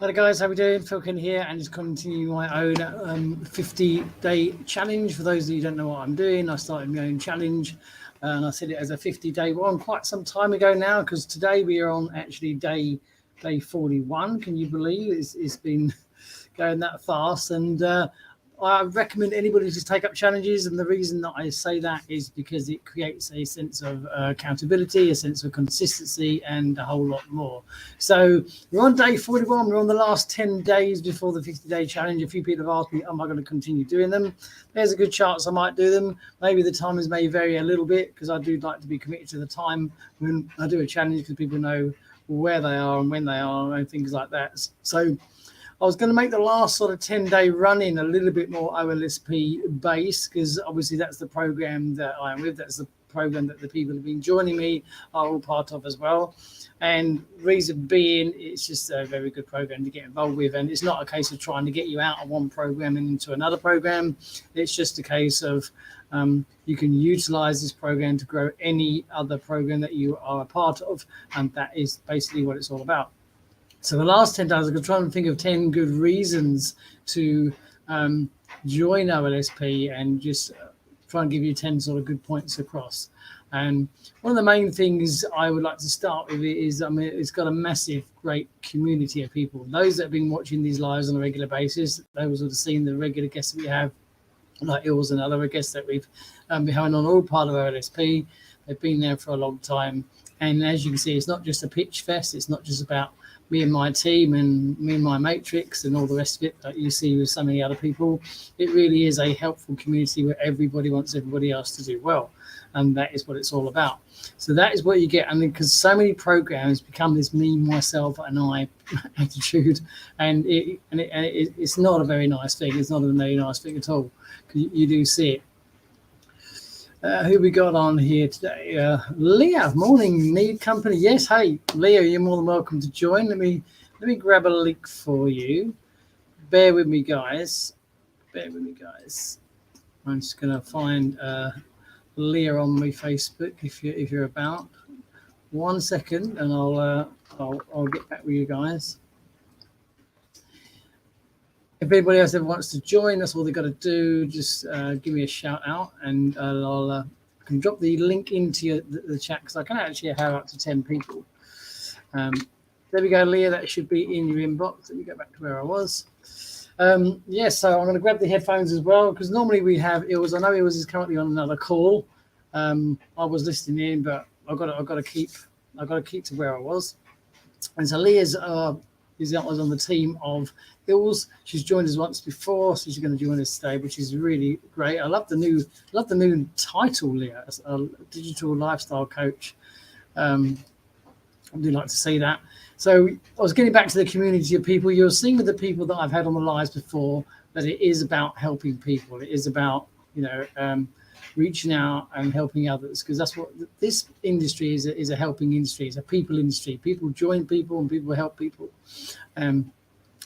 Hello guys, how we doing? Phil Ken here, and just continuing my own 50-day challenge. For those of you who don't know what I'm doing, I started my own challenge, and I set it as a 50-day one quite some time ago now, because today we are on actually day 41. Can you believe it's been going that fast? And I recommend anybody to take up challenges, and the reason that I say that is because it creates a sense of accountability, a sense of consistency, and a whole lot more. So we're on day 41. We're on the last 10 days before the 50-day challenge. A few people have asked me, am I going to continue doing them? There's a good chance I might do them. Maybe the timings may vary a little bit, because I do like to be committed to the time when I do a challenge, because people know where they are and when they are and things like that. So I was going to make the last sort of 10-day run-in a little bit more OLSP based, because obviously that's the program that I'm with. That's the program that the people who've been joining me are all part of as well. And reason being, it's just a very good program to get involved with. And it's not a case of trying to get you out of one program and into another program. It's just a case of you can utilize this program to grow any other program that you are a part of. And that is basically what it's all about. So the last 10 days, I'm going to try and think of 10 good reasons to join OLSP, and just try and give you 10 sort of good points across. And one of the main things I would like to start with is, it's got a massive, great community of people. Those that have been watching these lives on a regular basis, those who have seen the regular guests that we have, like Ills and other guests that we've been having on, all part of OLSP. They've been there for a long time. And as you can see, it's not just a pitch fest. It's not just about me and my team and me and my matrix and all the rest of it that you see with so many other people. It really is a helpful community where everybody wants everybody else to do well. And that is what it's all about. So that is what you get. And because so many programs become this me, myself, and I attitude, and it's not a very nice thing. It's not a very nice thing at all. You do see it. Who we got on here today? Leah, morning, need company. Yes, hey, Leah, you're more than welcome to join. Let me grab a link for you. Bear with me, guys. I'm just gonna find Leah on my Facebook if you're about. 1 second, and I'll get back with you guys. If anybody else ever wants to join, that's all they've got to do. Just give me a shout out, and I can drop the link into the chat, because I can actually have up to 10 people. There we go, Leah. That should be in your inbox. Let me go back to where I was. Yes, so I'm going to grab the headphones as well, because normally we have Ills. I know Ills is currently on another call. I was listening in, but I've got to keep to where I was. And so Leah's was on the team of Ills. She's joined us once before, so she's going to join us today, which is really great. I love the new title, Leah, as a digital lifestyle coach. I do like to see that. So I was getting back to the community of people. You're seeing with the people that I've had on the lives before that it is about helping people. It is about reaching out and helping others, because that's what this industry is a helping industry. It's a people industry. People join people and people help people, and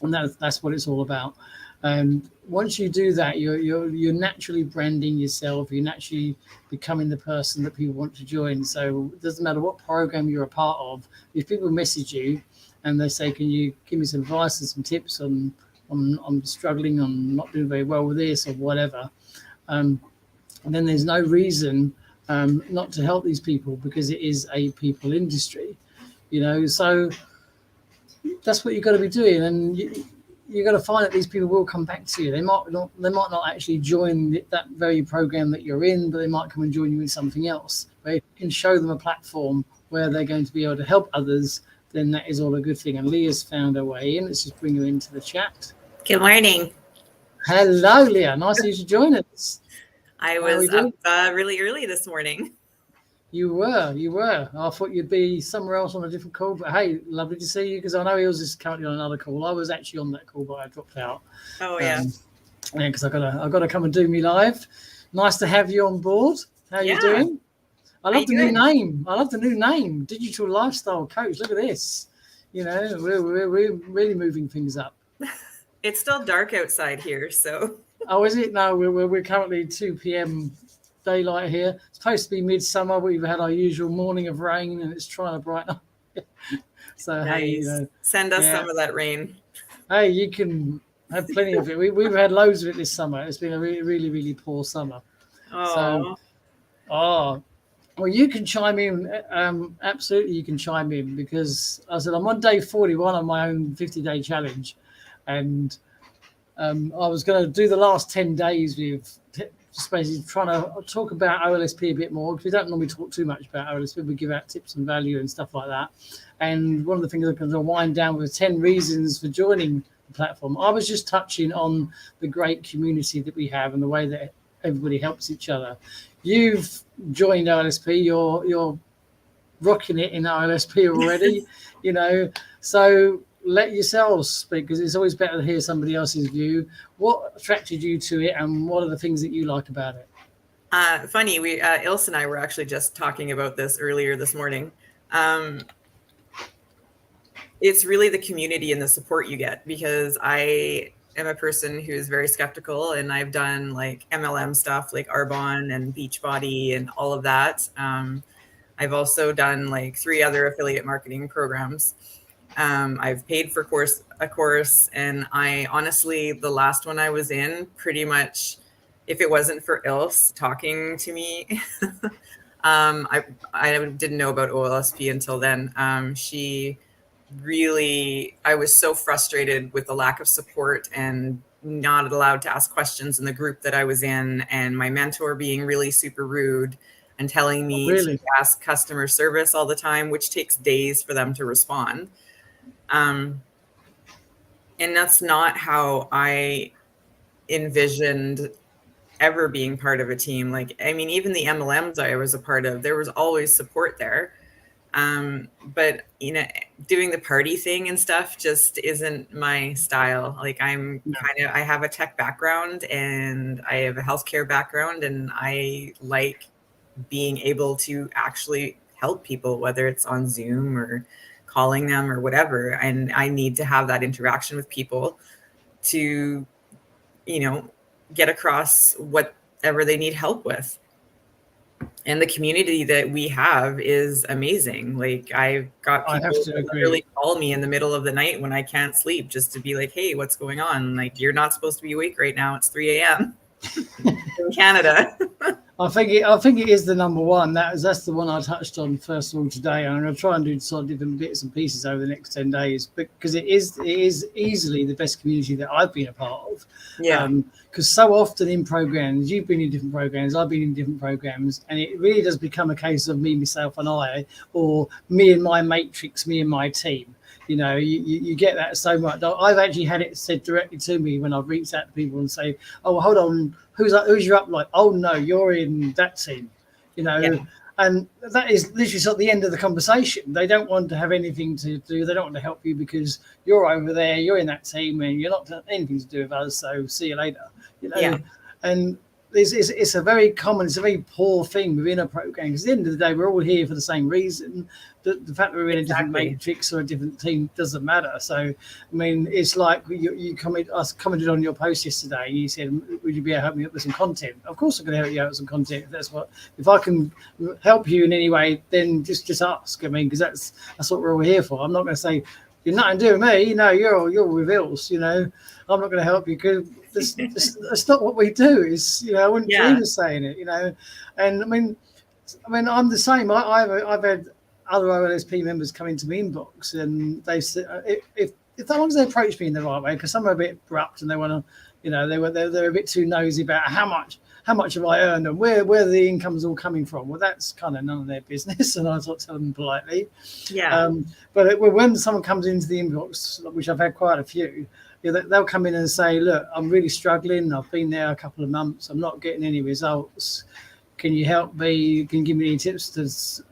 that's what it's all about. And once you do that, you're naturally branding yourself. You're naturally becoming the person that people want to join. So it doesn't matter what program you're a part of. If people message you and they say, can you give me some advice and some tips on I'm struggling, I'm not doing very well with this or whatever, and then there's no reason not to help these people, because it is a people industry, so that's what you've got to be doing. And you've got to find that these people will come back to you. They might not actually join that very program that you're in, but they might come and join you in something else, where you can show them a platform where they're going to be able to help others. Then that is all a good thing. And Leah's found her way in. Let's just bring her into the chat. Good morning. Hello, Leah. Nice of you to join us. I was up really early this morning. You were. I thought you'd be somewhere else on a different call, but hey, lovely to see you, because I know Ills is currently on another call. I was actually on that call, but I dropped out. Oh yeah. Because I've got to come and do me live. Nice to have you on board. How are you doing? I love the new name. Digital Lifestyle Coach. Look at this. We're really moving things up. It's still dark outside here, so. Oh, is it? No, we're currently 2 p.m. daylight here. It's supposed to be midsummer. We've had our usual morning of rain, and it's trying to brighten up. So nice. Hey, send us some of that rain. Hey, you can have plenty of it. We've had loads of it this summer. It's been a really, really, really poor summer. So, Oh, oh, well, you can chime in. Absolutely, you can chime in because I said I'm on day 41 on my own 50-day challenge, and I was going to do the last 10 days with just basically trying to talk about OLSP a bit more because we don't normally talk too much about OLSP. We give out tips and value and stuff like that. And one of the things I'm going to wind down with 10 reasons for joining the platform. I was just touching on the great community that we have and the way that everybody helps each other. You've joined OLSP. You're rocking it in OLSP already, So let yourselves speak because it's always better to hear somebody else's view. What attracted you to it, and what are the things that you like about it? funny. We Ilse and I were actually just talking about this earlier this morning. It's really the community and the support you get because I am a person who's very skeptical, and I've done like MLM stuff like Arbonne and Beachbody and all of that. I've also done like 3 other affiliate marketing programs. I've paid for a course, and I honestly, the last one I was in, pretty much, if it wasn't for Ilse talking to me, I didn't know about OLSP until then. I was so frustrated with the lack of support and not allowed to ask questions in the group that I was in, and my mentor being really super rude and telling me Really? to ask customer service all the time, which takes days for them to respond. And that's not how I envisioned ever being part of a team. Like, I mean, even the MLMs I was a part of, there was always support there. But doing the party thing and stuff just isn't my style. Like, I have a tech background and I have a healthcare background, and I like being able to actually help people, whether it's on Zoom or calling them or whatever. And I need to have that interaction with people to, get across whatever they need help with. And the community that we have is amazing. Like, I've got I people have to that agree. literally call me in the middle of the night when I can't sleep just to be like, hey, what's going on? Like, you're not supposed to be awake right now. It's 3 a.m. in Canada. I think it is the number one. That's the one I touched on first of all today. I'm going to try and do sort of different bits and pieces over the next 10 days, because it is easily the best community that I've been a part of. Yeah. Because so often in programs, you've been in different programs, I've been in different programs, and it really does become a case of me, myself, and I, or me and my matrix, me and my team. You get that so much. I've actually had it said directly to me when I've reached out to people and say, "Oh, hold on, who's your upline? Oh no, you're in that team," Yeah. And that is literally sort of the end of the conversation. They don't want to have anything to do. They don't want to help you because you're over there, you're in that team, and you're not anything to do with us. So see you later. Yeah. And it's a very common, it's a very poor thing within a program, because at the end of the day, we're all here for the same reason. The fact that we're in a different matrix or a different team doesn't matter. So, I mean, it's like you commented on your post yesterday. You said, "Would you be able to help me up with some content?" Of course, I'm going to help you out with some content. If I can help you in any way, then just ask. I mean, because that's what we're all here for. I'm not going to say you're nothing to do with me. No, you're with Ilse. I'm not going to help you because that's not what we do. I wouldn't dream of saying it. And I mean, I'm the same. I've had other OLSP members come into my inbox, and they said if as long as they approach me in the right way, because some are a bit abrupt and they want to, they're a bit too nosy about how much have I earned and where the income's all coming from. Well, that's kind of none of their business, and I sort of tell them politely. Yeah. But when someone comes into the inbox, which I've had quite a few, they'll come in and say, "Look, I'm really struggling. I've been there a couple of months. I'm not getting any results. Can you help me? Can you give me any tips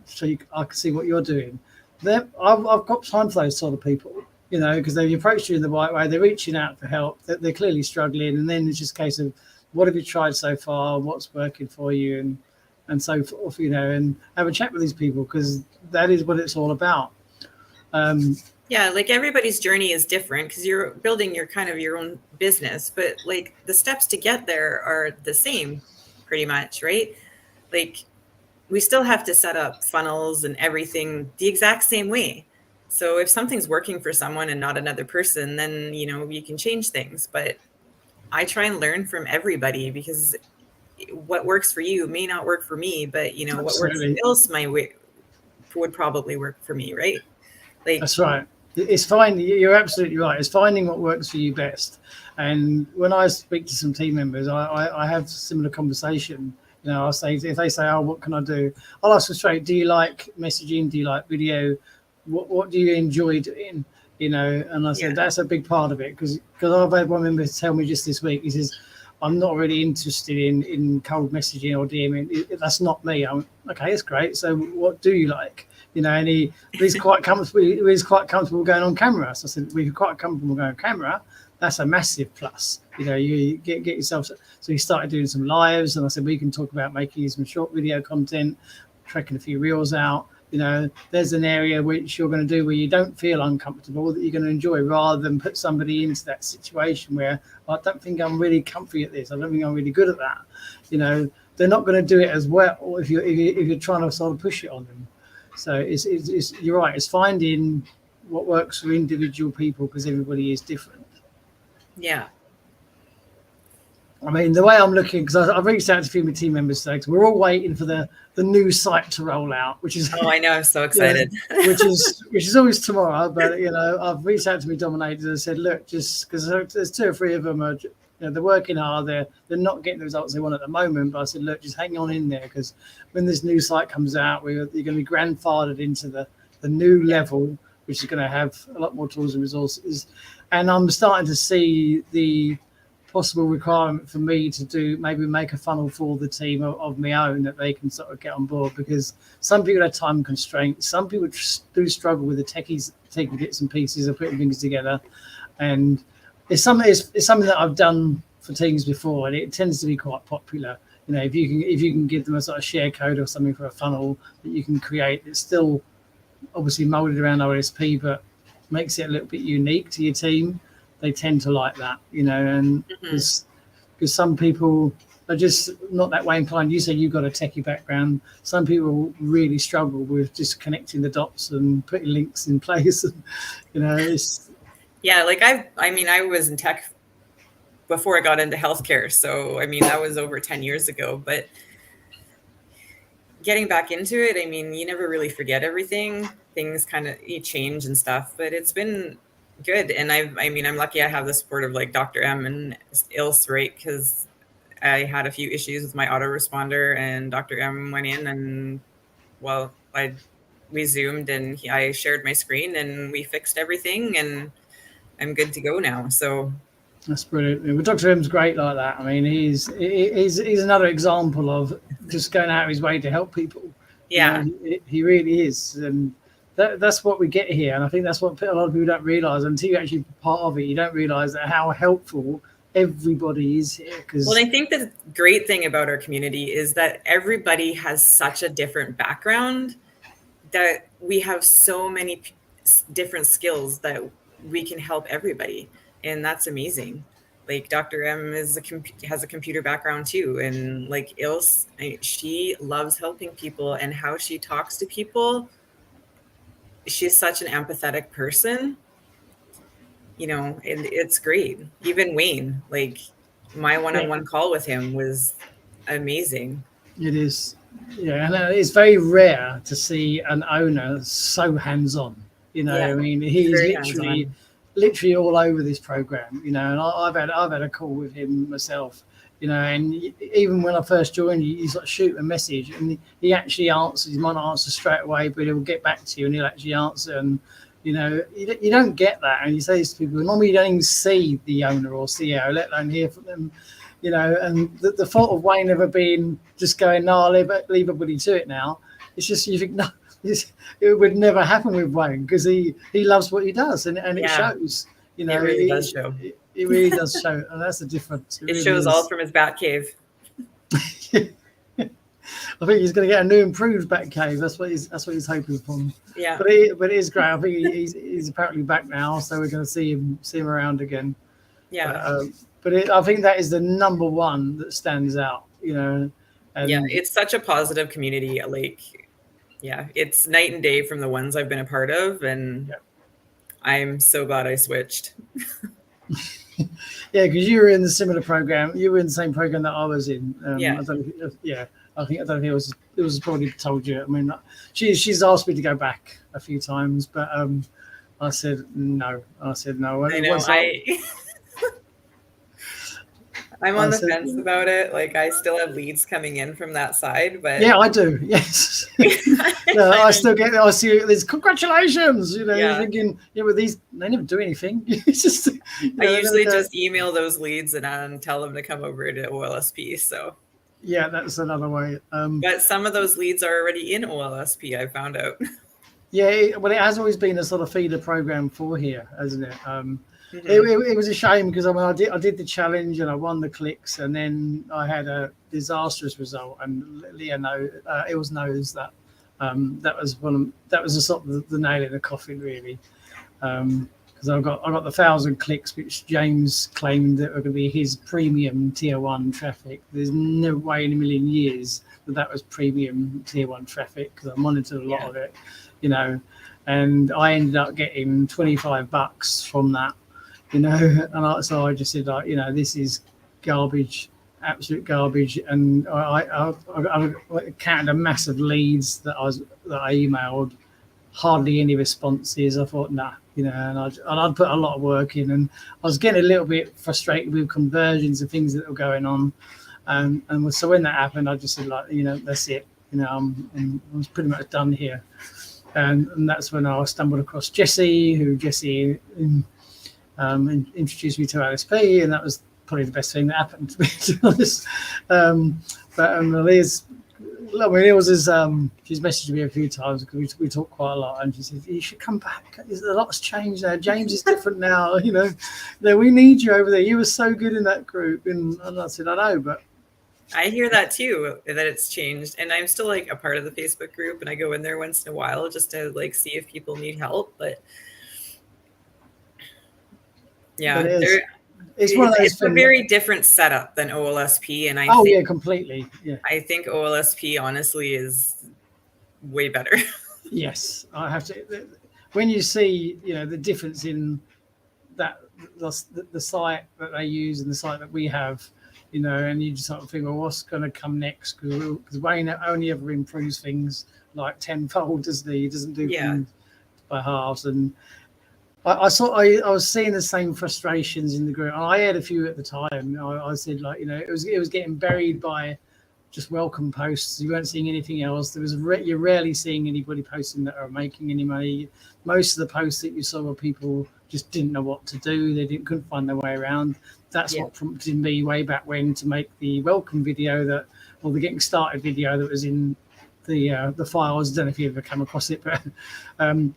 so I can see what you're doing?" I've got time for those sort of people, because they've approached you in the right way. They're reaching out for help. They're clearly struggling, and then it's just a case of, what have you tried so far? What's working for you, and so forth. And have a chat with these people, because that is what it's all about. Yeah, like, everybody's journey is different because you're building your own business, but like the steps to get there are the same pretty much, right? Like, we still have to set up funnels and everything the exact same way. So if something's working for someone and not another person, then, you can change things. But I try and learn from everybody, because what works for you may not work for me, but what works for Absolutely. else would probably work for me, right? Like, That's right. It's fine. You're absolutely right. It's finding what works for you best. And when I speak to some team members, I have similar conversation. I'll say, if they say, "Oh, what can I do?" I'll ask them straight, "Do you like messaging? Do you like video? What do you enjoy doing?" And I said that's a big part of it, because I've had one member tell me just this week. He says, "I'm not really interested in cold messaging or DMing. That's not me." I'm okay. That's great. So what do you like? And he's quite comfortable. He's quite comfortable going on camera. So I said, "We're quite comfortable going on camera. That's a massive plus. You get yourself." So he started doing some lives, and I said, "We can talk about making some short video content, tracking a few reels out. There's an area which you're going to do where you don't feel uncomfortable, that you're going to enjoy, rather than put somebody into that situation where I don't think I'm really comfy at this. I don't think I'm really good at that." They're not going to do it as well if you're trying to sort of push it on them. So it's you're right. It's finding what works for individual people, because everybody is different. Yeah. I mean, the way I'm looking, because I've reached out to a few of my team members today, because we're all waiting for the new site to roll out, which is I know, I'm so excited. which is always tomorrow. But I've reached out to my dominators and said, look, just because there's 2 or 3 of them are, they're working hard, they're not getting the results they want at the moment. But I said, look, just hang on in there, because when this new site comes out, you're going to be grandfathered into the new level, which is going to have a lot more tools and resources. And I'm starting to see the possible requirement for me to maybe make a funnel for the team of my own, that they can sort of get on board, because some people have time constraints. Some people do struggle with the techies, taking bits and pieces of putting things together. And it's something that I've done for teams before, and it tends to be quite popular. If you can give them a sort of share code or something for a funnel that you can create, it's still obviously molded around OLSP, but makes it a little bit unique to your team, they tend to like that, and because some people are just not that way inclined. You said you've got a techie background. Some people really struggle with just connecting the dots and putting links in place. It's like I was in tech before I got into healthcare, so that was over 10 years ago. But getting back into it, you never really forget everything. Things kind of change and stuff, but it's been good. And I'm lucky I have the support of like Dr. M and ILS, right? Because I had a few issues with my autoresponder, and Dr. M went in and, we Zoomed, and I shared my screen, and we fixed everything, and I'm good to go now. So that's brilliant. Well, Dr. M's great like that. He's another example of just going out of his way to help people. Yeah, he really is, and that's what we get here. And I think that's what a lot of people don't realise until you're actually part of it. You don't realise that how helpful everybody is here. Well, I think the great thing about our community is that everybody has such a different background, that we have so many different skills that we can help everybody. And that's amazing. Like Dr. M has a computer background too. And like Ilse, she loves helping people, and how she talks to people. She's such an empathetic person, and it's great. Even Wayne, like my one-on-one call with him was amazing. It is. Yeah, and it's very rare to see an owner so hands-on. He's literally all over this program. And I've had a call with him myself. And even when I first joined, he's like, shoot a message, and he actually answers. He might not answer straight away, but he'll get back to you, and he'll actually answer. And you don't get that. And you say this to people, normally you don't even see the owner or CEO, let alone hear from them. And the thought of Wayne ever being just going, no, I'll leave everybody to it now. It's just, you think, no, it would never happen with Wayne, because he loves what he does, and it shows. It really does show. It really does show, and that's the difference. It really shows all from his bat cave. I think he's going to get a new improved bat cave. That's what he's hoping for. Yeah. But it is great. I think he's apparently back now, so we're going to see him around again. Yeah. But I think that is the number one that stands out. And it's such a positive community. Like Yeah, it's night and day from the ones I've been a part of, and Yeah. I'm so glad I switched. Yeah, because you were in the similar program. You were in the same program that I was in. Yeah. I don't know. Yeah, I don't think it was probably told you. I mean, she's asked me to go back a few times, but I said no. I said no. I know. I'm on the fence about it. Like, I still have leads coming in from that side, but yeah, I do. Yes. No, I still get. I see these congratulations. You know, you're thinking, yeah, but these they never do anything. It's just. I usually just email those leads and tell them to come over to OLSP. So. Yeah, that's another way. But some of those leads are already in OLSP. I found out. Yeah, well, it has always been a sort of feeder program for here, hasn't it? It was a shame because I mean, I did the challenge and I won the clicks, and then I had a disastrous result. And Leah it was knows that that was the sort of the nail in the coffin, really, because I got the 1,000 clicks, which James claimed that were going to be his premium tier 1 traffic. There's no way in a million years that was premium tier 1 traffic, because I monitored a lot of it, you know, and I ended up getting $25 from that. You know, and so I just said, like, you know, this is garbage, absolute garbage. And I counted a massive leads that I emailed, hardly any responses. I thought, nah, you know, and I'd put a lot of work in, and I was getting a little bit frustrated with conversions and things that were going on. And so when that happened, I just said, like, you know, that's it. You know, I was pretty much done here. And that's when I stumbled across Jesse, introduced me to OLSP, and that was probably the best thing that happened, to be honest. But Leah's, I mean, it was she's messaged me a few times because we talk quite a lot, and she said, you should come back. A lot's changed now. James is different now. You know, we need you over there. You were so good in that group. And I said, I know, but I hear that too, that it's changed. And I'm still like a part of the Facebook group, and I go in there once in a while just to like see if people need help. But yeah, it's one of those. It's a very different setup than OLSP, and yeah, completely. Yeah, I think OLSP honestly is way better. Yes, I have to. When you see, you know, the difference in that the site that they use and the site that we have, you know, and you just sort of think, well, what's going to come next? Because Wayne only ever improves things like tenfold, doesn't he? He doesn't do things by halves. And I was seeing the same frustrations in the group. I had a few at the time. I said, like, you know, it was getting buried by just welcome posts. You weren't seeing anything else. You're rarely seeing anybody posting that are making any money. Most of the posts that you saw were people just didn't know what to do. They couldn't find their way around. That's what prompted me way back when to make the welcome video or the getting started video that was in the files. I don't know if you ever come across it, but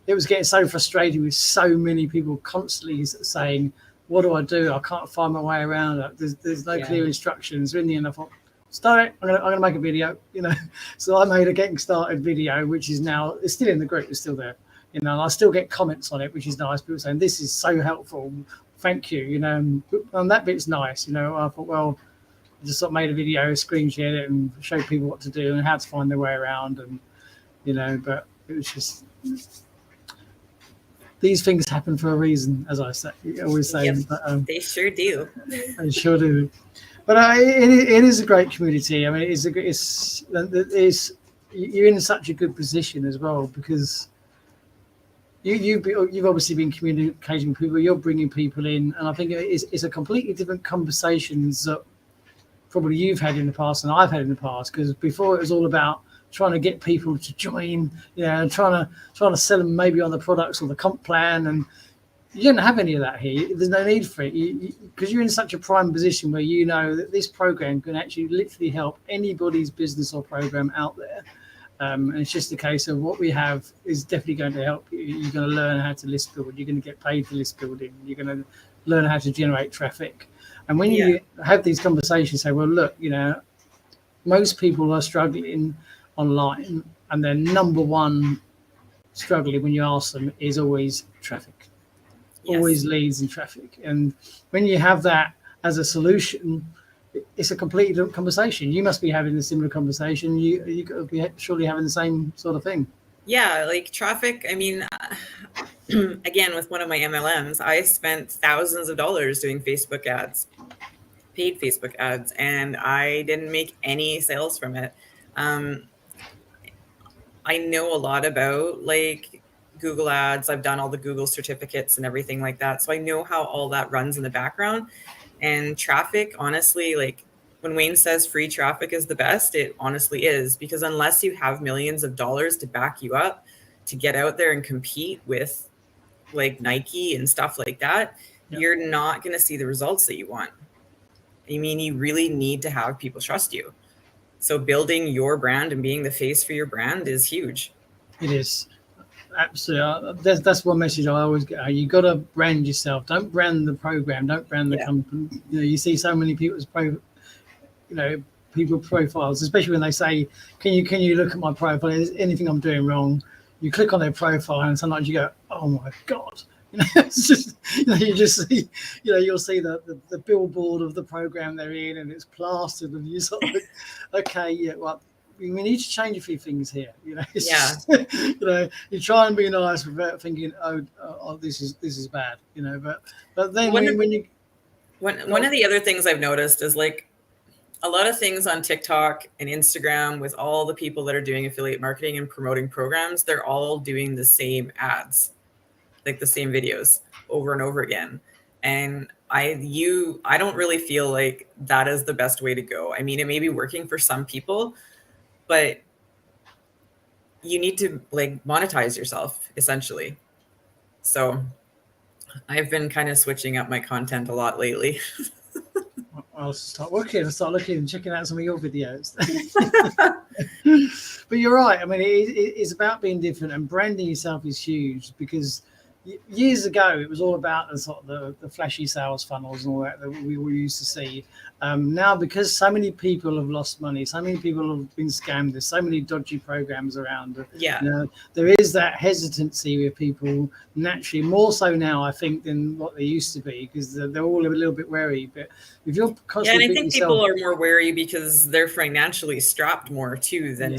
it was getting so frustrating with so many people constantly saying, what do I do? I can't find my way around. There's no clear instructions. In the end, I thought, start it. I'm gonna make a video, you know. So I made a getting started video, which is now, it's still in the group, it's still there, you know, and I still get comments on it, which is nice. People saying, this is so helpful, thank you, you know, and that bit's nice, you know. I thought, well, I just sort of made a video, screen shared it, and showed people what to do and how to find their way around, and you know. But it was just, these things happen for a reason, as I always say. But, they sure do. They sure do. But it is a great community. I mean, you're in such a good position as well, because you've obviously been communicating with people. You're bringing people in, and I think it's a completely different conversations that probably you've had in the past and I've had in the past. Because before it was all about trying to get people to join, you know, and trying to sell them maybe on the products or the comp plan, and you don't have any of that here. There's no need for it, because you're in such a prime position where you know that this program can actually literally help anybody's business or program out there. And it's just a case of what we have is definitely going to help you. You're going to learn how to list build. You're going to get paid for list building. You're going to learn how to generate traffic. And when you have these conversations, say, well, look, you know, most people are struggling online, and their number one struggling when you ask them is always traffic. Always leads and traffic. And when you have that as a solution, it's a completely different conversation. You must be having a similar conversation. You could be surely having the same sort of thing. Yeah, like traffic. I mean, again, with one of my MLMs, I spent thousands of dollars doing Facebook ads, paid Facebook ads, and I didn't make any sales from it. Um, I know a lot about like Google ads. I've done all the Google certificates and everything like that. So I know how all that runs in the background. And traffic, honestly, like when Wayne says free traffic is the best, it honestly is, because unless you have millions of dollars to back you up to get out there and compete with like Nike and stuff like that, you're not going to see the results that you want. I mean, you really need to have people trust you. So building your brand and being the face for your brand is huge. It is. Absolutely. That's one message I always get. You got to brand yourself. Don't brand the program. Don't brand the company. You know, you see so many people's people profiles, especially when they say, "Can you look at my profile? Is anything I'm doing wrong?" You click on their profile, and sometimes you go, "Oh my god!" You know, it's just you just see, you'll see the billboard of the program they're in, and it's plastered, and you sort of, okay, yeah, well, we need to change a few things here. It's just, you try and be nice without thinking, oh, this is bad. But then one of the other things I've noticed is like a lot of things on TikTok and Instagram with all the people that are doing affiliate marketing and promoting programs, they're all doing the same ads, like the same videos over and over again. And I don't really feel like that is the best way to go. I mean, it may be working for some people, but you need to like monetize yourself essentially. So I've been kind of switching up my content a lot lately. I'll start looking and checking out some of your videos. But you're right. I mean, it's about being different, and branding yourself is huge, because years ago it was all about the sort of the flashy sales funnels and all that we used to see. Now, because so many people have lost money, so many people have been scammed, there's so many dodgy programs around. There is that hesitancy with people naturally, more so now I think than what they used to be, because they're all a little bit wary. But if you're constantly, and I think people are more wary because they're financially strapped more too than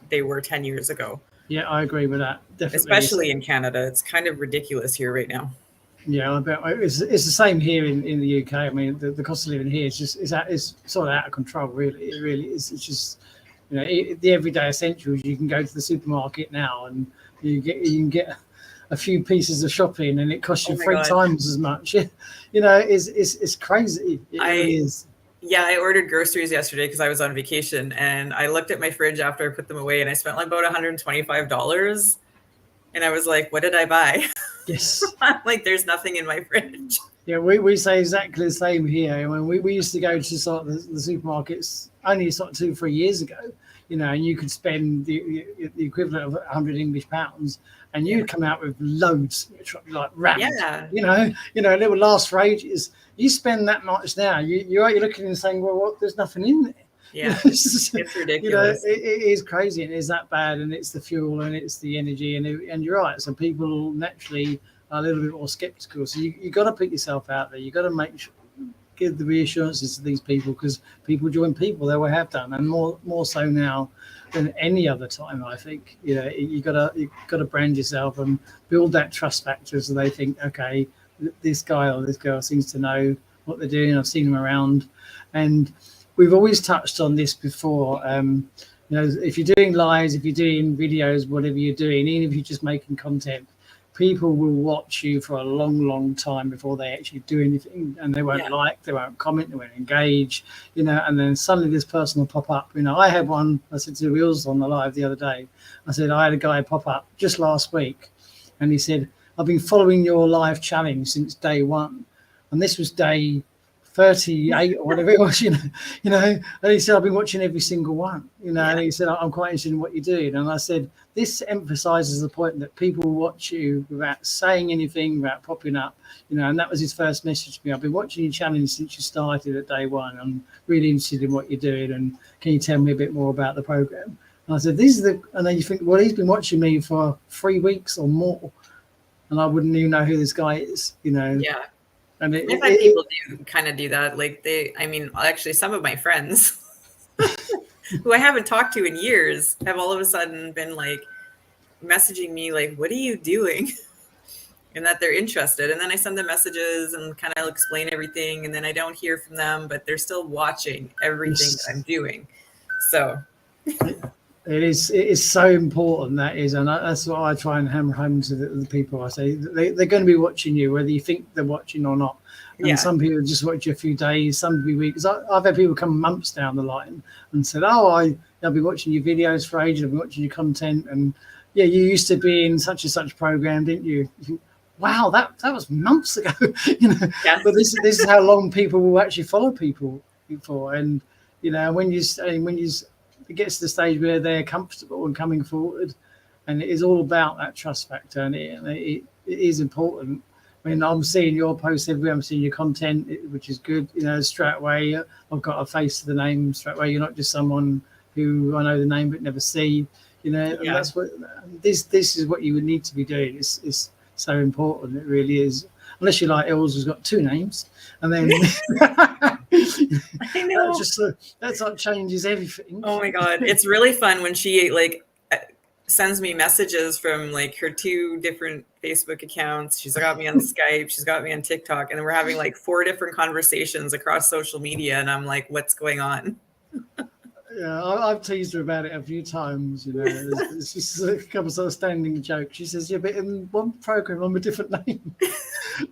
they were 10 years ago. Yeah, I agree with that. Definitely. Especially in Canada. It's kind of ridiculous here right now. Yeah, I bet it's the same here in the UK. I mean, the cost of living here is sort of out of control, really. It really is. It's just, the everyday essentials. You can go to the supermarket now and you can get a few pieces of shopping and it costs you 3 times as much. It's crazy. It really is. Yeah, I ordered groceries yesterday because I was on vacation, and I looked at my fridge after I put them away, and I spent like about $125. And I was like, what did I buy? Yes. Like, there's nothing in my fridge. Yeah, we say exactly the same here. When we used to go to sort of the supermarkets only sort of 2-3 years ago, and you could spend the equivalent of 100 English pounds, and you'd come out with loads, like rammed. It would last for ages. You spend that much now, you're looking and saying, well, what? There's nothing in there. Yeah, it's ridiculous. It is crazy, and it's that bad, and it's the fuel, and it's the energy, and you're right. So people naturally are a little bit more skeptical. So you got to put yourself out there. You got to give the reassurances to these people, because people join people. They will have done, and more so now than any other time. I think you got to brand yourself and build that trust factor, so they think, okay, this guy or this girl seems to know what they're doing. I've seen them around, and we've always touched on this before. If you're doing lives, if you're doing videos, whatever you're doing, even if you're just making content, people will watch you for a long, long time before they actually do anything, and they won't like, they won't comment, they won't engage, and then suddenly this person will pop up. I had one, I said to Wheels on the live the other day, I said, I had a guy pop up just last week, and he said, I've been following your live challenge since day one. And this was day 38 or whatever it was, and he said, I've been watching every single one, and he said, I'm quite interested in what you're doing. And I said, this emphasizes the point that people watch you without saying anything, without popping up, and that was his first message to me. I've been watching your challenge since you started at day one. I'm really interested in what you're doing, and can you tell me a bit more about the program? And I said, and then you think, well, he's been watching me for 3 weeks or more, and I wouldn't even know who this guy is, Yeah. And I've had people do that. Like actually some of my friends who I haven't talked to in years have all of a sudden been like, messaging me like, what are you doing? And that they're interested. And then I send them messages and kind of explain everything. And then I don't hear from them, but they're still watching everything that I'm doing. So it is so important, that is, and that's what I try and hammer home to the people. I say they're going to be watching you, whether you think they're watching or not. And some people just watch you a few days, some be weeks. I've had people come months down the line and said, "Oh, I'll be watching your videos for ages. I've been watching your content, and yeah, you used to be in such and such program, didn't you?" Wow, that was months ago, you know. Yes. But this is how long people will actually follow people for, and you know, when it gets to the stage where they're comfortable and coming forward, and it is all about that trust factor, and it is important. I mean, I'm seeing your posts everywhere, I'm seeing your content, which is good. You know, straight away, I've got a face to the name straight away. You're not just someone who I know the name but never see. You know, and that's what this is what you would need to be doing. It's so important. It really is. Unless you're like Els, who's got two names, and then I know. That's what changes everything. Oh my God, it's really fun when she like sends me messages from like her two different Facebook accounts. She's got me on Skype, she's got me on TikTok, and then we're having like 4 different conversations across social media, and I'm like, what's going on? Yeah, I've teased her about it a few times. You know, she's come sort of standing joke. She says, "Yeah, but in one program, I'm a different name."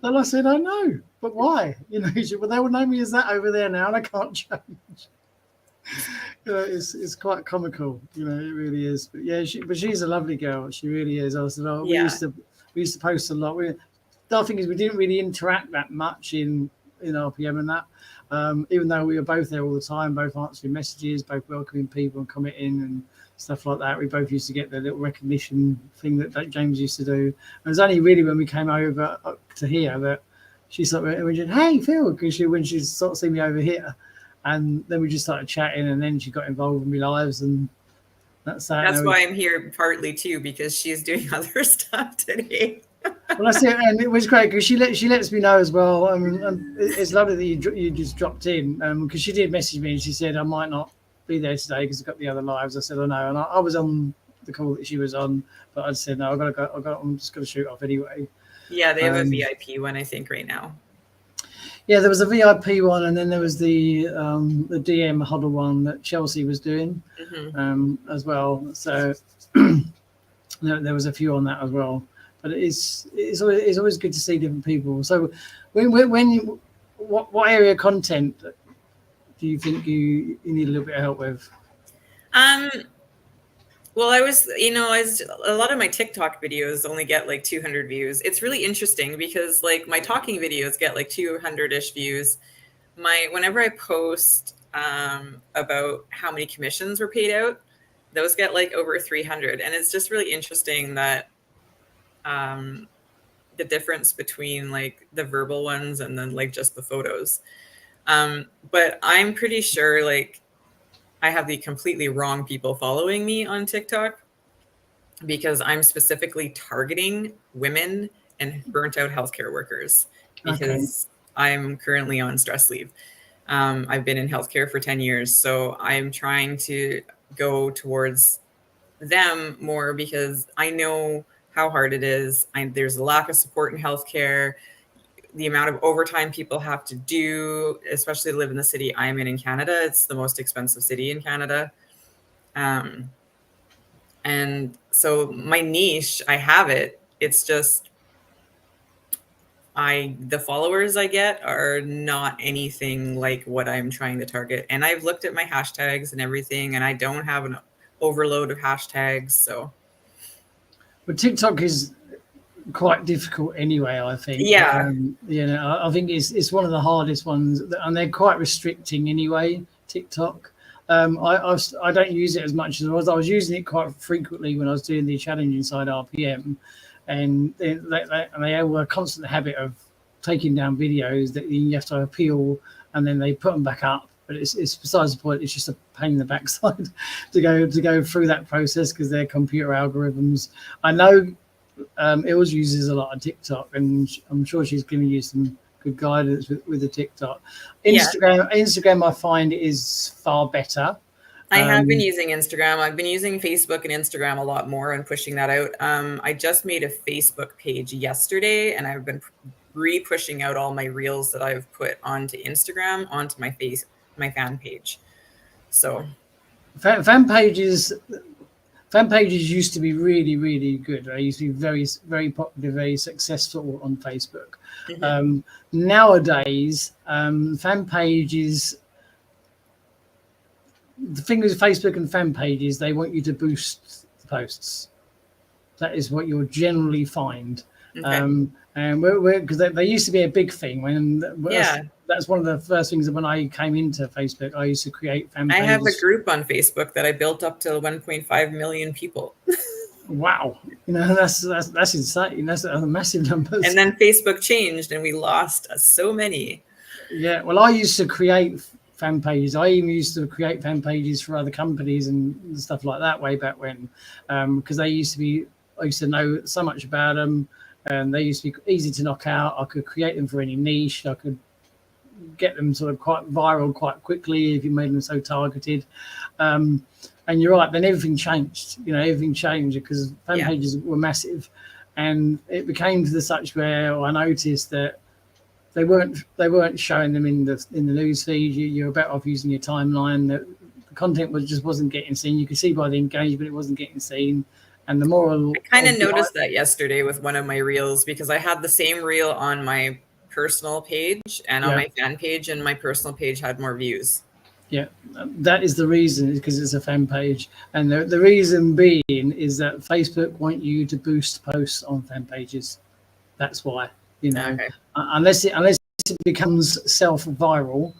And I said, "I know, but why?" You know, she said, "Well, they will know me as that over there now, and I can't change." You know, it's quite comical. You know, it really is. But yeah, she's a lovely girl. She really is. I said, "Oh, we used to post a lot." The other thing is, we didn't really interact that much in RPM and that. Even though we were both there all the time, both answering messages, both welcoming people and commenting and stuff like that. We both used to get the little recognition thing that James used to do. And it was only really when we came over to here that she sort of went, "Hey, Phil," because when she sort of seen me over here, and then we just started chatting, and then she got involved in my lives, and that's that. That's why I'm here partly too, because she's doing other stuff today. Well, that's it, and it was great because she lets me know as well. It's lovely that you just dropped in, because she did message me and she said I might not be there today because I've got the other lives. I said I know, and I was on the call that she was on, but I said no, I'm just gonna shoot off anyway. Yeah, they have a VIP one, I think, right now. Yeah, there was a VIP one, and then there was the DM huddle one that Chelsea was doing as well. So there was a few on that as well. But it's always good to see different people. So what area of content do you think you need a little bit of help with? Well, a lot of my TikTok videos only get like 200 views. It's really interesting because like my talking videos get like 200-ish views. Whenever I post about how many commissions were paid out, those get like over 300. And it's just really interesting that the difference between like the verbal ones and then like just the photos. But I'm pretty sure like I have the completely wrong people following me on TikTok, because I'm specifically targeting women and burnt out healthcare workers, because I'm currently on stress leave. I've been in healthcare for 10 years. So I'm trying to go towards them more because I know how hard it is. There's a lack of support in healthcare. The amount of overtime people have to do, especially to live in the city I'm in Canada. It's the most expensive city in Canada. And so my niche, I have it. It's just the followers I get are not anything like what I'm trying to target. And I've looked at my hashtags and everything, and I don't have an overload of hashtags. So, but TikTok is quite difficult anyway, I think. Yeah. I think it's one of the hardest ones, and they're quite restricting anyway, TikTok. I don't use it as much as I was. I was using it quite frequently when I was doing the challenge inside RPM, and they were a constant habit of taking down videos that you have to appeal, and then they put them back up. But it's besides the point. It's just a pain in the backside to go through that process because their computer algorithms. I know Ilse uses a lot of TikTok, and I'm sure she's giving you some good guidance with the TikTok. Instagram, I find, is far better. I have been using Instagram. I've been using Facebook and Instagram a lot more and pushing that out. I just made a Facebook page yesterday, and I've been re-pushing out all my reels that I've put onto Instagram onto my fan page. So fan pages used to be really, really good. They used to be very, very popular, very successful on Facebook. Mhm. Nowadays, fan pages, the thing with Facebook and fan pages, they want you to boost the posts. That is what you'll generally find. Okay. And because they used to be a big thing when Yeah. that's one of the first things that when I came into Facebook, I used to create fan I pages. have a group on Facebook that I built up to 1.5 million people. Wow, that's insane. That's massive numbers. And then Facebook changed, and we lost so many. Yeah, well, I used to create fan pages. I even used to create fan pages for other companies and stuff like that way back when, because I used to know so much about them, and they used to be easy to knock out. I could create them for any niche. I could get them sort of quite viral quite quickly if you made them so targeted. And you're right, then everything changed. Everything changed because fan pages were massive, and it became to the such where I noticed that they weren't showing them in the news feed. You're better off using your timeline. The content wasn't getting seen. You could see by the engagement it wasn't getting seen. And the moral, I kind of noticed that yesterday with one of my reels, because I had the same reel on my personal page and on my fan page, and my personal page had more views. Yeah, that is the reason, because it's a fan page. And the reason being is that Facebook want you to boost posts on fan pages. That's why, Okay. unless it becomes self-viral,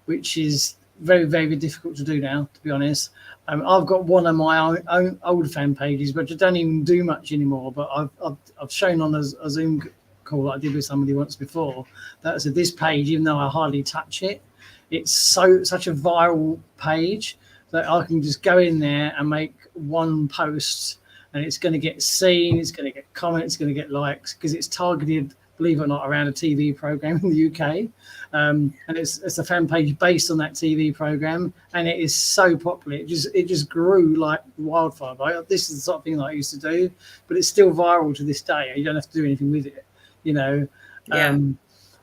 which is very, very difficult to do now, to be honest. I've got one of my own old fan pages, which I don't even do much anymore, but I've shown on a Zoom call that I did with somebody once before, that said this page, even though I hardly touch it, it's such a viral page that I can just go in there and make one post, and it's going to get seen, it's going to get comments, it's going to get likes, because it's targeted, believe it or not, around a TV program in the UK, and it's a fan page based on that TV program, and it is so popular. It just grew like wildfire. Right? This is the sort of thing that I used to do, but it's still viral to this day. You don't have to do anything with it,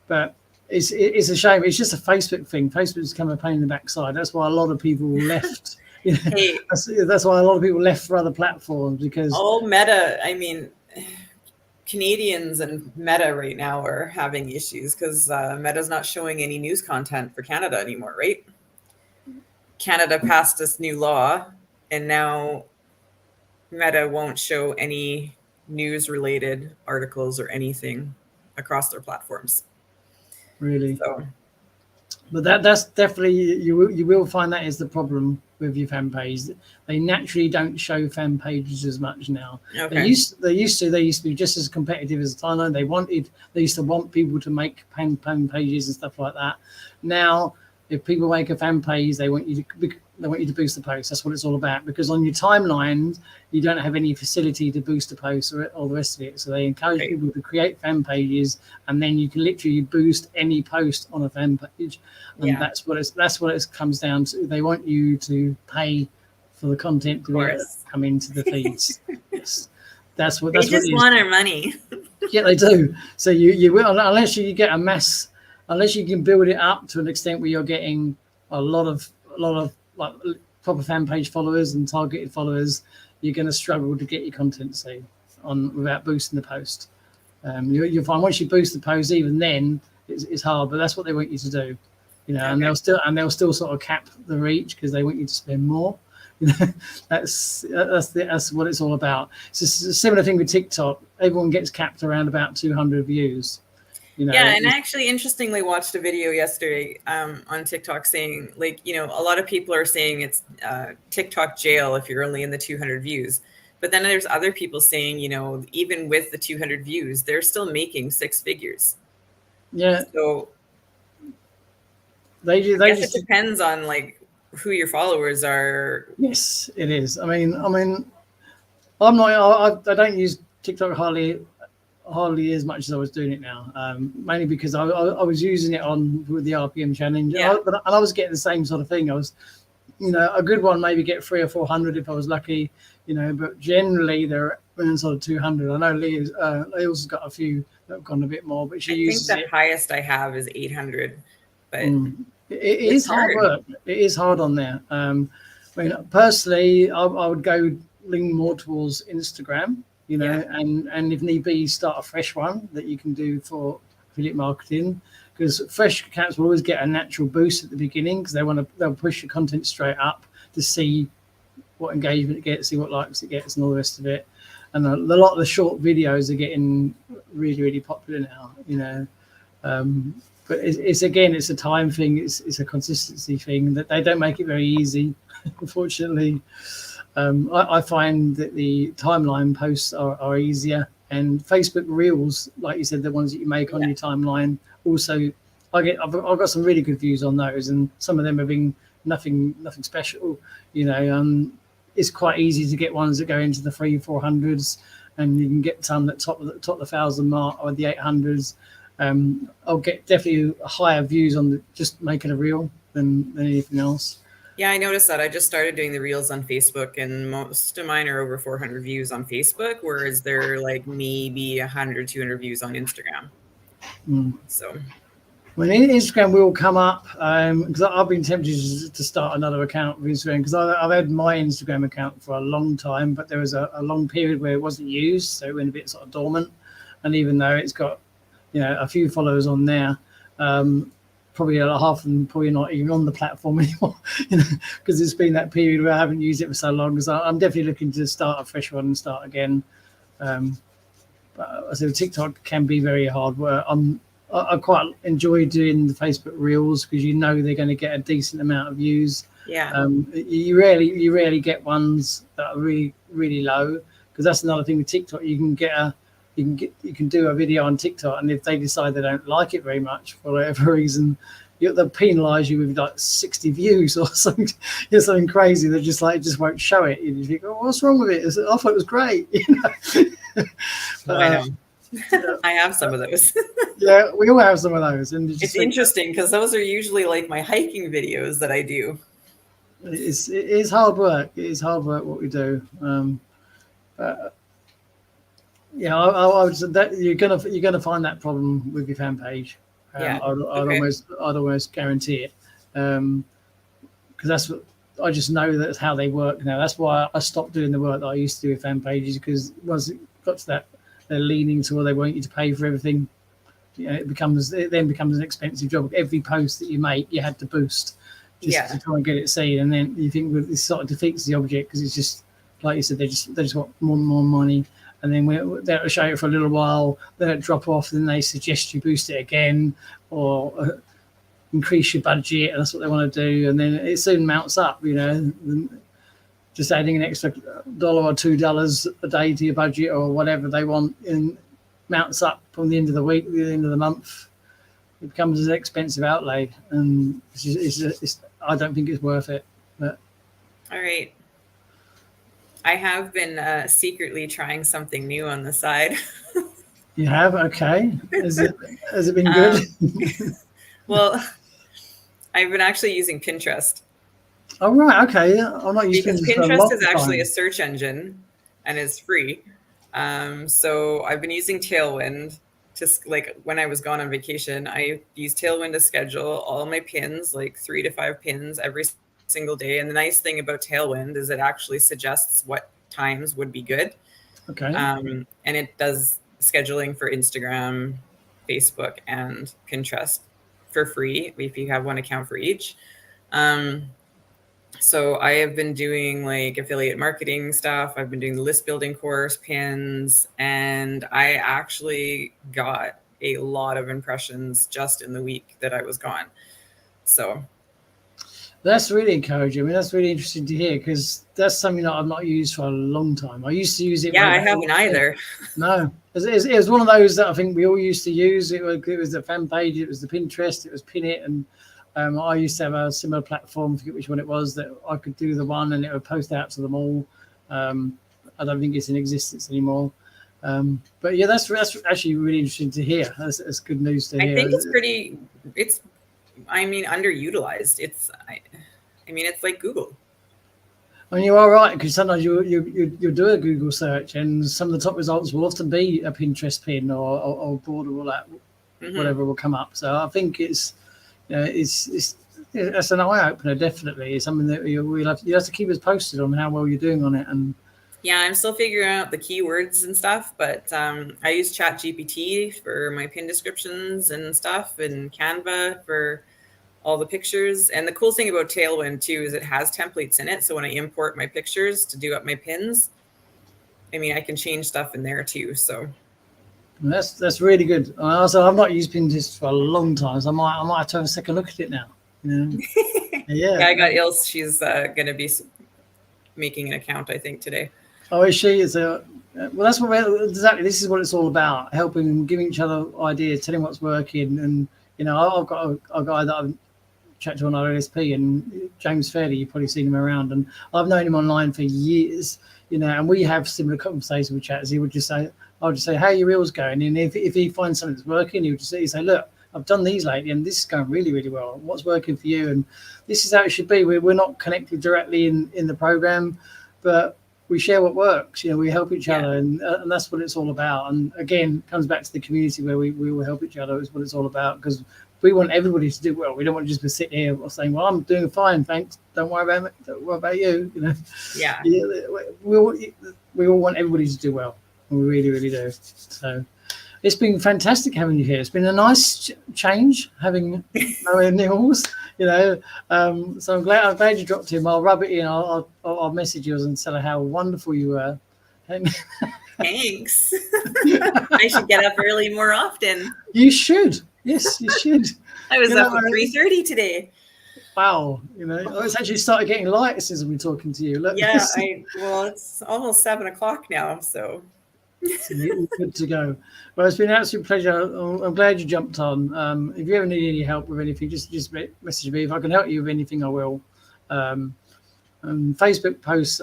but it's a shame. It's just a Facebook thing. Facebook's become a pain in the backside. That's why a lot of people left. Hey, that's why a lot of people left for other platforms, because all Meta, I mean, Canadians and Meta right now are having issues because Meta's not showing any news content for Canada anymore, right? Canada passed this new law, and now Meta won't show any news-related articles or anything across their platforms. Really. So, but that's definitely, you will find that is the problem with your fan page. They naturally don't show fan pages as much now. okay. They used to be just as competitive as timeline. They used to want people to make fan pages and stuff like that. Now, if people make a fan page, they want you to boost the post. That's what it's all about, because on your timeline you don't have any facility to boost the post or all the rest of it. So they encourage people to create fan pages, and then you can literally boost any post on a fan page. And that's what it comes down to. They want you to pay for the content to come into the feeds. Yes, that's what. That's they just want our money. Yeah, they do. So you will, unless you get unless you can build it up to an extent where you're getting a lot of like proper fan page followers and targeted followers, you're going to struggle to get your content seen on without boosting the post. You'll find once you boost the post, even then it's hard, but that's what they want you to do. And they'll still sort of cap the reach because they want you to spend more. That's what it's all about. It's a similar thing with TikTok. Everyone gets capped around about 200 views. And I actually interestingly watched a video yesterday on TikTok saying, like, a lot of people are saying it's TikTok jail if you're only in the 200 views. But then there's other people saying, even with the 200 views, they're still making 6 figures. Yeah. So I guess it depends on like who your followers are. Yes, it is. I mean, I'm not. I don't use TikTok hardly as much as I was doing it now, mainly because I was using it with the RPM challenge, and I was getting the same sort of thing. I was a good one maybe get 300 or 400 if I was lucky, but generally they're around sort of 200. I know Leo's got a few that have gone a bit more, but she uses the highest I have is 800, but it is hard work. It is hard on there. Personally, I would go lean more towards Instagram, and if need be, start a fresh one that you can do for affiliate marketing, because fresh accounts will always get a natural boost at the beginning because they'll push your content straight up to see what engagement it gets, see what likes it gets, and all the rest of it. And a lot of the short videos are getting really, really popular now, but it's a time thing. It's a consistency thing that they don't make it very easy, unfortunately. I find that the timeline posts are easier, and Facebook Reels, like you said, the ones that you make on your timeline. Also, I've got some really good views on those, and some of them have been nothing special. It's quite easy to get ones that go into the 300-400s, and you can get some that top the 1,000 mark or the 800s. I'll get definitely higher views on just making a reel than anything else. Yeah, I noticed that. I just started doing the reels on Facebook, and most of mine are over 400 views on Facebook, whereas they're like maybe 100, 200 views on Instagram. So when Instagram will come up, because I've been tempted to start another account with Instagram, because I've had my Instagram account for a long time, but there was a long period where it wasn't used, so it went a bit sort of dormant. And even though it's got a few followers on there, probably half of them probably not even on the platform anymore, because it's been that period where I haven't used it for so long. Because I'm definitely looking to start a fresh one and start again. But so TikTok can be very hard work. I quite enjoy doing the Facebook Reels because they're going to get a decent amount of views. Yeah. You rarely get ones that are really, really low, because that's another thing with TikTok. You can do a video on TikTok, and if they decide they don't like it very much for whatever reason, they'll penalise you with like 60 views or something. Something crazy. They just won't show it. You think, oh, what's wrong with it? I thought it was great. I know. I have some of those. Yeah, we all have some of those, and it's interesting because those are usually like my hiking videos that I do. It is hard work. It is hard work what we do. Yeah, I would say that you're gonna find that problem with your fan page. I'd almost guarantee it, because that's what I just know that's how they work now. That's why I stopped doing the work that I used to do with fan pages, because once it got to that, they're leaning to where they want you to pay for everything. It then becomes an expensive job. Every post that you make, you had to boost just to try and get it seen, and then you think, well, this sort of defeats the object, because it's just like you said, they just want more and more money. And then they'll show it for a little while, then it drop off, then they suggest you boost it again or increase your budget, and that's what they want to do. And then it soon mounts up, just adding an extra $1 or $2 a day to your budget or whatever they want, and mounts up from the end of the week, the end of the month. It becomes an expensive outlay, and I don't think it's worth it. But all right. I have been secretly trying something new on the side. You have? Okay. Has it been good? Well, I've been actually using Pinterest. Oh, right. Okay. I'm not using Pinterest. Because Pinterest is actually a search engine and it's free. So I've been using Tailwind to, like, when I was gone on vacation, I used Tailwind to schedule all my pins, like 3 to 5 pins every single day. And the nice thing about Tailwind is it actually suggests what times would be good. Okay. And it does scheduling for Instagram, Facebook, and Pinterest for free if you have one account for each. So I have been doing like affiliate marketing stuff. I've been doing the list building course, pins, and I actually got a lot of impressions just in the week that I was gone. So that's really encouraging. I mean, that's really interesting to hear, because that's something that I've not used for a long time. I used to use it. Yeah, I haven't either. No, it was one of those that I think we all used to use. It was the fan page, it was the Pinterest, it was Pinit, and I used to have a similar platform, I forget which one it was, that I could do the one and it would post out to them all. I don't think it's in existence anymore. But yeah, that's actually really interesting to hear. That's good news to hear. I think it's underutilized. I mean, it's like Google. And you are right, because sometimes you do a Google search, and some of the top results will often be a Pinterest pin or border or that, whatever will come up. So I think it's that's an eye opener. Definitely, it's something that you have to keep us posted on how well you're doing on it. And yeah, I'm still figuring out the keywords and stuff, but I use ChatGPT for my pin descriptions and stuff, and Canva for all the pictures. And the cool thing about Tailwind too is it has templates in it. So when I import my pictures to do up my pins, I mean, I can change stuff in there too. So that's really good. Also, I've not used Pinterest for a long time, so I might have to have a second look at it now. Yeah, I got Ilse. She's going to be making an account, I think, today. Oh, is she? Well, that's exactly. This is what it's all about: helping, giving each other ideas, telling what's working. And I've got a guy that I've chatted to on OLSP, and James Fairley. You've probably seen him around, and I've known him online for years. And we have similar conversations with chats. He would just say, "I'll just say, how are your reels going?" And if he finds something that's working, he would just say, "Look, I've done these lately, and this is going really, really well. What's working for you?" And this is how it should be. We're not connected directly in the program, but we share what works. We help each other, and that's what it's all about. And again, it comes back to the community where we will help each other. Is what it's all about, because we want everybody to do well. We don't want to just be sitting here saying, "Well, I'm doing fine, thanks. Don't worry about me. Don't worry about you." Yeah. We all want everybody to do well, and we really, really do. So it's been fantastic having you here. It's been a nice change having Maria Nichols. So I'm glad you dropped him. I'll rub it in. I'll message you and tell her how wonderful you were. Thanks. I should get up early more often. You should. Yes, you should. I was up at 3:30 today. Wow. It's actually started getting light since I've been talking to you. Look, yeah. It's almost 7:00 now, so. Good to go. Well, it's been an absolute pleasure. I'm glad you jumped on. If you ever need any help with anything, just message me. If I can help you with anything, I will. Facebook posts,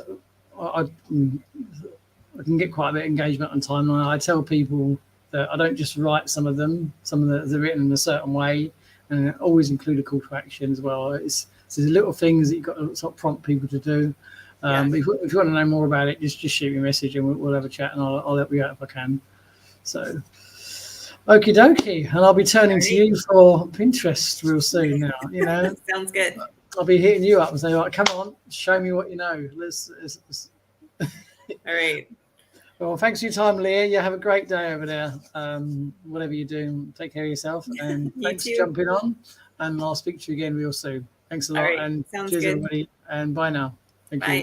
I can get quite a bit of engagement on timeline. I tell people that I don't just write some of them are written in a certain way, and I always include a call to action as well. It's little things that you've got to sort of prompt people to do. If you want to know more about it, just shoot me a message and we'll have a chat, and I'll help you out if I can. So, okie dokie, and I'll be turning to you for Pinterest real soon. Now, sounds good. I'll be hitting you up and saying, "Right, come on, show me what you know." Let's. All right. Well, thanks for your time, Leah. You have a great day over there. Whatever you're doing, take care of yourself, and thanks for jumping on. And I'll speak to you again real soon. Thanks a lot, and sounds cheers, good. everybody, and bye now. Thank you.